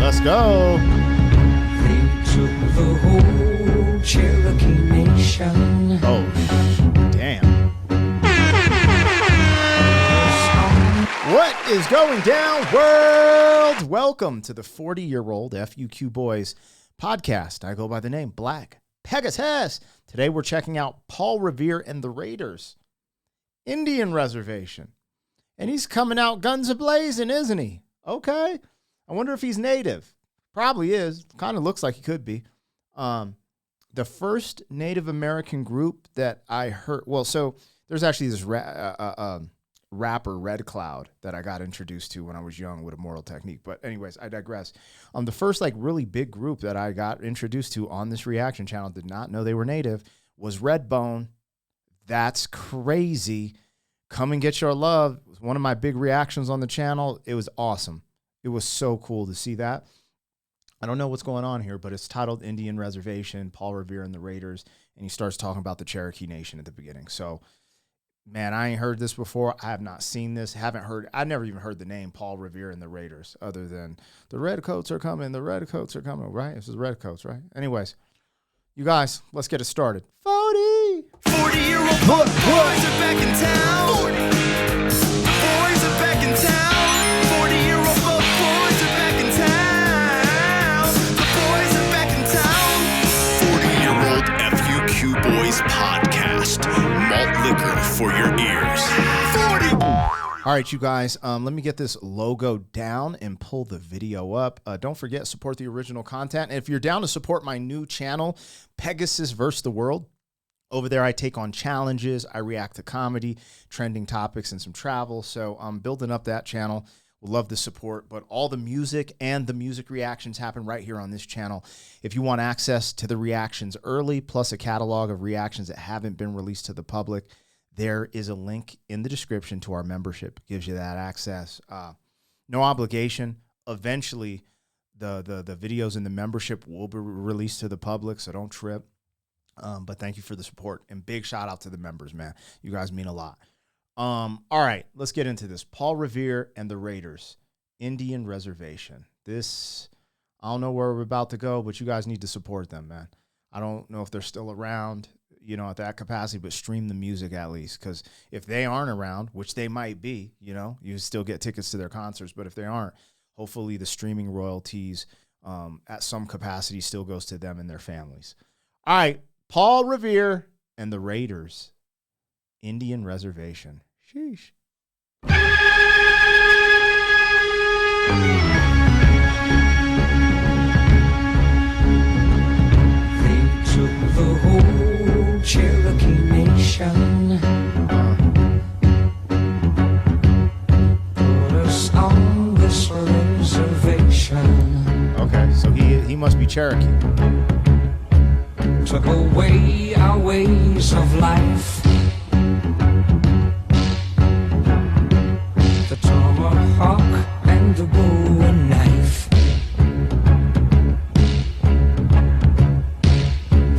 Let's go. They took the whole Cherokee Nation. Oh, damn. What is going down, world? Welcome to the 40-year-old FUQ Boys podcast. I go by the name Black Pegasus. Today we're checking out Paul Revere and the Raiders, Indian Reservation. And he's coming out guns a-blazing, isn't he? Okay. I wonder if he's native. Probably is. Kind of looks like he could be. The first Native American group that I heard, well, so there's actually this rapper, Red Cloud, that I got introduced to when I was young with Immortal Technique. But anyways, I digress. The first really big group that I got introduced to on this reaction channel, did not know they were native, was Redbone. That's crazy. Come and get your love. It was one of my big reactions on the channel. It was awesome. It was so cool to see that. I don't know what's going on here, but it's titled Indian Reservation, Paul Revere and the Raiders, and he starts talking about the Cherokee Nation at the beginning. So, man, I ain't heard this before. I have not seen this. I never even heard the name Paul Revere and the Raiders, other than the Redcoats are coming, right? This is Redcoats, right? Anyways, you guys, let's get it started. 40-year-old boys are back in town. 40. Boys are back in town. 40-year-old boys are back in town. The boys are back in town. 40-year-old FUQ Boys podcast. Malt liquor for your ears. 40. All right, you guys, let me get this logo down and pull the video up. Don't forget, support the original content. And if you're down to support my new channel, Pegasus vs. the World, over there I take on challenges, I react to comedy, trending topics, and some travel. So I'm building up that channel. We'll love the support, but all the music and the music reactions happen right here on this channel. If you want access to the reactions early, plus a catalog of reactions that haven't been released to the public, there is a link in the description to our membership. It gives you that access. No obligation. Eventually, the videos in the membership will be released to the public, so don't trip. But thank you for the support, and big shout out to the members, man. You guys mean a lot. All right, let's get into this. Paul Revere and the Raiders, Indian Reservation. This, I don't know where we're about to go, but you guys need to support them, man. I don't know if they're still around, at that capacity, but stream the music at least, because if they aren't around, which they might be, you still get tickets to their concerts, but if they aren't, hopefully the streaming royalties at some capacity still goes to them and their families. All right, Paul Revere and the Raiders, Indian Reservation. Sheesh. They took the whole Cherokee Nation. Put us on this reservation. Okay, so he must be Cherokee. Took away our ways of life. The tomahawk and the bow and knife.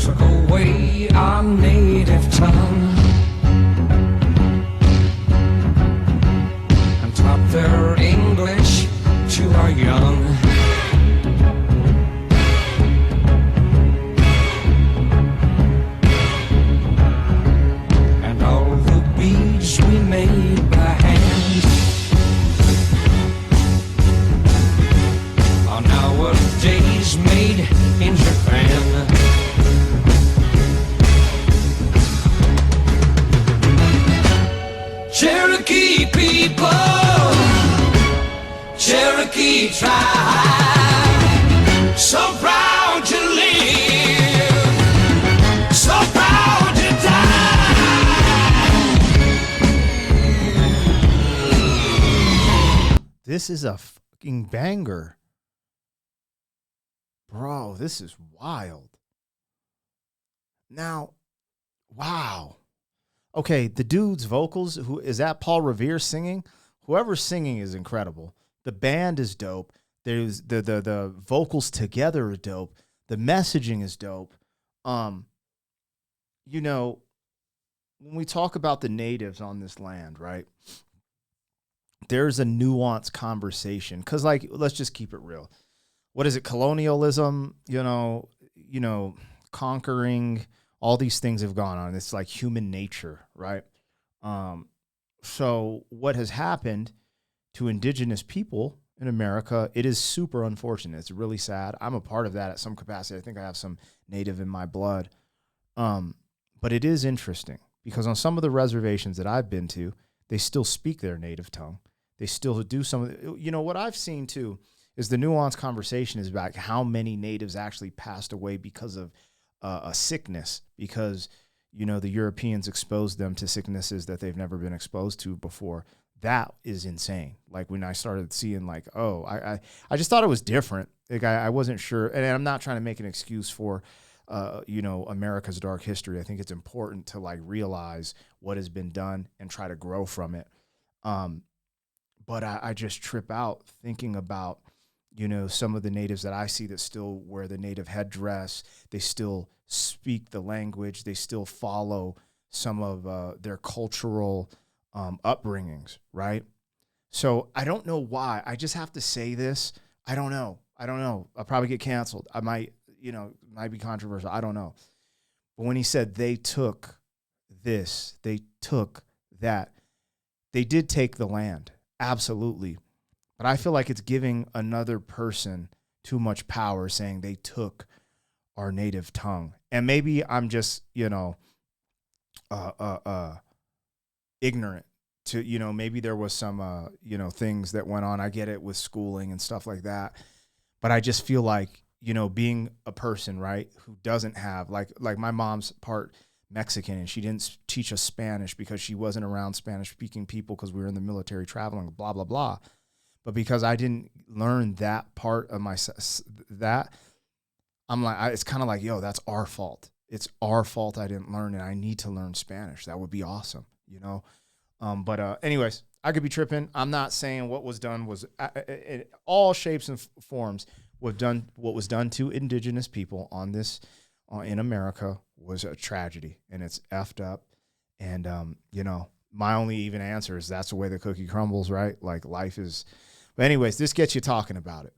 Took away our native tongue and taught their English to our young. We made by hand are nowadays made in Japan. Cherokee people, Cherokee tribe, so proud to live, so proud to die. This is a fucking banger. Bro, this is wild. Now, wow. Okay, the dude's vocals, who is that Paul Revere singing? Whoever's singing is incredible. The band is dope. There's the vocals together are dope. The messaging is dope. When we talk about the natives on this land, right? There's a nuanced conversation because, let's just keep it real. what is it? Colonialism, conquering, all these things have gone on. It's like human nature, right? So what has happened to indigenous people in America, it is super unfortunate. It's really sad. I'm a part of that at some capacity. I think I have some native in my blood. But it is interesting because on some of the reservations that I've been to, they still speak their native tongue. They still do some of the, what I've seen too is the nuanced conversation is about how many natives actually passed away because of a sickness, because, the Europeans exposed them to sicknesses that they've never been exposed to before. That is insane. Like when I started seeing like, oh, I just thought it was different. Like I wasn't sure. And I'm not trying to make an excuse for, America's dark history. I think it's important to like realize what has been done and try to grow from it. But I just trip out thinking about, some of the natives that I see that still wear the native headdress. They still speak the language. They still follow some of their cultural upbringings, right? So I don't know why. I just have to say this. I don't know. I'll probably get canceled. I might, might be controversial. I don't know. But when he said they took this, they took that, they did take the land. Absolutely. But I feel like it's giving another person too much power saying they took our native tongue. And maybe I'm just, ignorant to, maybe there was some, things that went on. I get it with schooling and stuff like that. But I just feel like, being a person, right, who doesn't have, like my mom's part Mexican and she didn't teach us Spanish because she wasn't around Spanish speaking people because we were in the military traveling, blah, blah, blah. But because I didn't learn that part of that, I'm like, it's kind of like, yo, that's our fault. It's our fault I didn't learn it. I need to learn Spanish. That would be awesome, But anyways, I could be tripping. I'm not saying what was done was in all shapes and forms. What was done to indigenous people on this in America was a tragedy, and it's effed up. And my only even answer is that's the way the cookie crumbles, right? Like life is. But anyways, this gets you talking about it.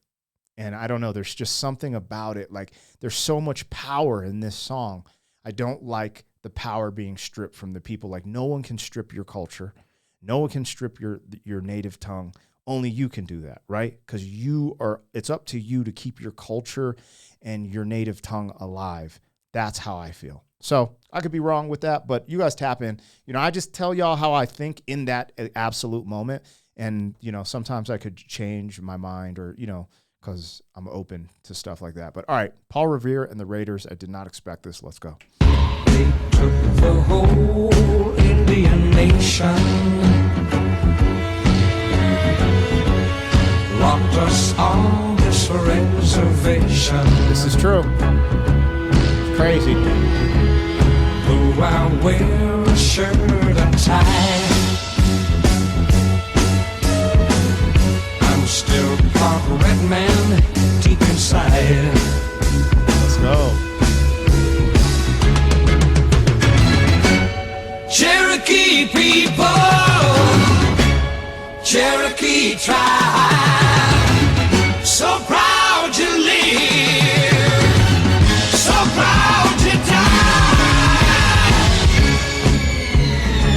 And I don't know, there's just something about it. Like there's so much power in this song. I don't like the power being stripped from the people. Like no one can strip your culture. No one can strip your native tongue. Only you can do that, right? Because it's up to you to keep your culture and your native tongue alive. That's how I feel. So I could be wrong with that, but you guys tap in. I just tell y'all how I think in that absolute moment. And, sometimes I could change my mind or, because I'm open to stuff like that. But all right, Paul Revere and the Raiders. I did not expect this. Let's go. They took the whole Indian nation, locked us on this reservation. This is true. It's crazy. Though I wear a shirt and tie, I'm still part red man deep inside. Let's go. Cherokee people, Cherokee tribe, so proud to live, so proud to die.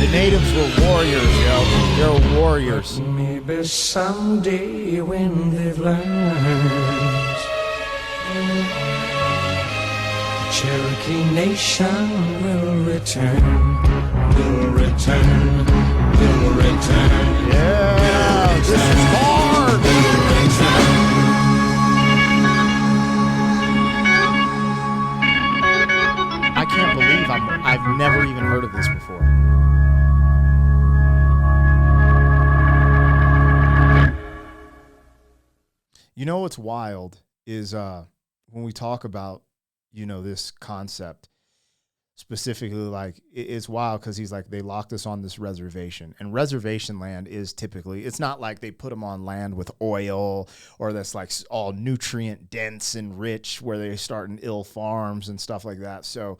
The natives were warriors, yo. They're warriors. Maybe someday when they've learned, the Cherokee nation will return, will return, will return. Yeah, this is hard. I can't believe I've never even heard of this before. What's wild is when we talk about, this concept specifically, like it's wild because he's like, they locked us on this reservation, and reservation land is typically, it's not like they put them on land with oil or that's like all nutrient dense and rich where they start in ill farms and stuff like that. So,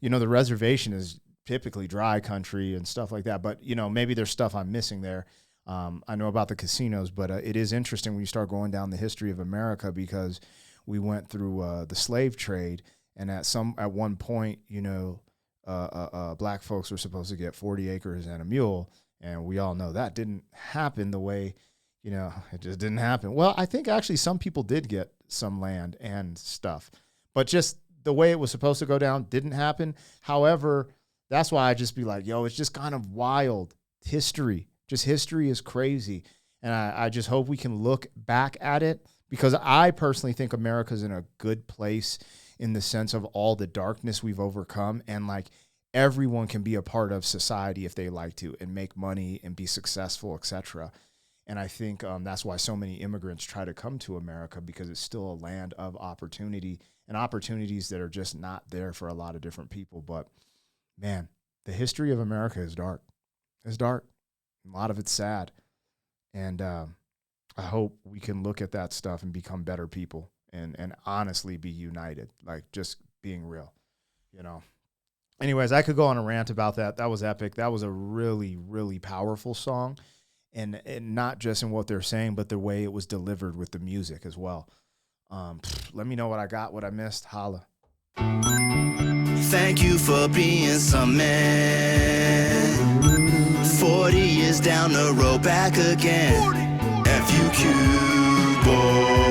the reservation is typically dry country and stuff like that. But, maybe there's stuff I'm missing there. I know about the casinos, but it is interesting when you start going down the history of America, because we went through the slave trade, and at one point, black folks were supposed to get 40 acres and a mule, and we all know that didn't happen the way, it just didn't happen. Well, I think actually some people did get some land and stuff, but just the way it was supposed to go down didn't happen. However, that's why I just be like, yo, it's just kind of wild history. Just history is crazy. And I just hope we can look back at it, because I personally think America's in a good place in the sense of all the darkness we've overcome, and like everyone can be a part of society if they like to, and make money and be successful, etc. And I think that's why so many immigrants try to come to America, because it's still a land of opportunity and opportunities that are just not there for a lot of different people. But man, the history of America is dark. It's dark. A lot of it's sad. And I hope we can look at that stuff and become better people, and honestly be united, like just being real, Anyways, I could go on a rant about that. That was epic. That was a really, really powerful song. And not just in what they're saying, but the way it was delivered with the music as well. Let me know what I got, what I missed. Holla. Thank you for being some man. 40 years down the road, back again. FUQ, boy.